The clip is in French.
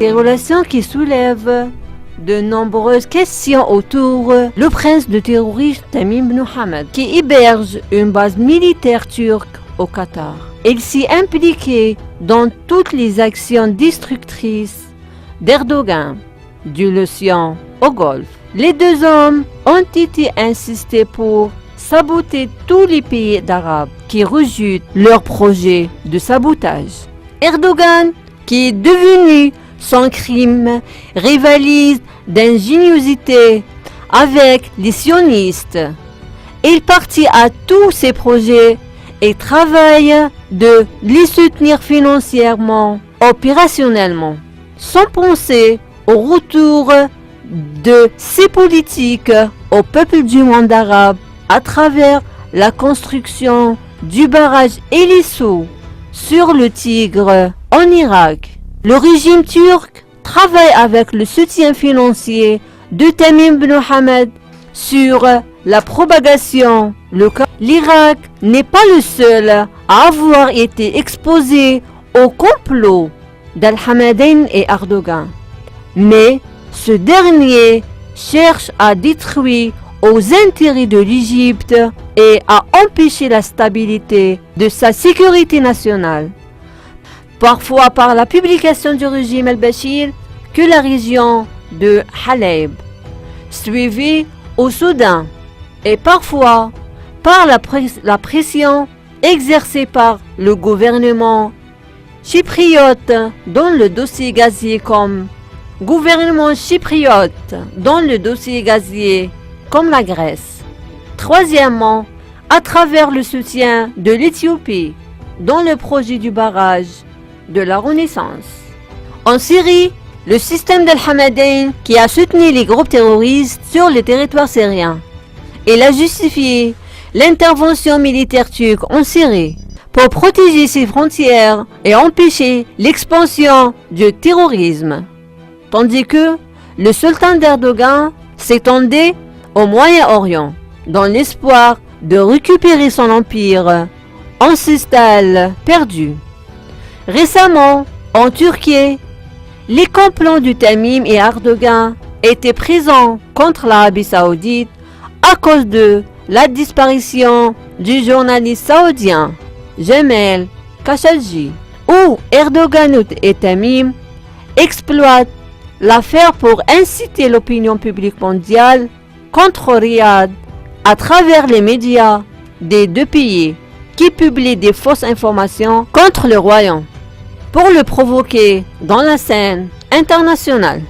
Des relations qui soulèvent de nombreuses questions autour le prince de terroriste Tamim bin Hamad, qui héberge une base militaire turque au Qatar. Il s'y impliquait dans toutes les actions destructrices d'Erdogan, du l'océan au Golfe. Les deux hommes ont été insistés pour saboter tous les pays d'Arabes qui rejettent leur projet de sabotage. Erdogan, qui est devenu sans crime, rivalise d'ingéniosité avec les sionistes. Il partit à tous ces projets et travaille de les soutenir financièrement, opérationnellement, sans penser au retour de ces politiques au peuple du monde arabe à travers la construction du barrage Eliso sur le Tigre en Irak. Le régime turc travaille avec le soutien financier de Tamim bin Hamad sur la propagation locale. L'Irak n'est pas le seul à avoir été exposé au complot d'Al-Hamadain et Erdogan, mais ce dernier cherche à détruire aux intérêts de l'Égypte et à empêcher la stabilité de sa sécurité nationale, parfois par la publication du régime al-Bashir que la région de Haleb, suivie au Soudan, et parfois par la pression exercée par le gouvernement chypriote dans le dossier gazier comme la Grèce. Troisièmement, à travers le soutien de l'Éthiopie dans le projet du barrage de la Renaissance. En Syrie, le système d'Al-Hamadain qui a soutenu les groupes terroristes sur le territoire syrien. Il a justifié l'intervention militaire turque en Syrie pour protéger ses frontières et empêcher l'expansion du terrorisme, tandis que le sultan d'Erdogan s'étendait au Moyen-Orient dans l'espoir de récupérer son empire ancestral perdu. Récemment, en Turquie, les complots du Tamim et Erdogan étaient présents contre l'Arabie Saoudite à cause de la disparition du journaliste saoudien Jamal Khashoggi, où Erdogan et Tamim exploitent l'affaire pour inciter l'opinion publique mondiale contre Riyad à travers les médias des deux pays qui publient des fausses informations contre le royaume pour le provoquer dans la scène internationale.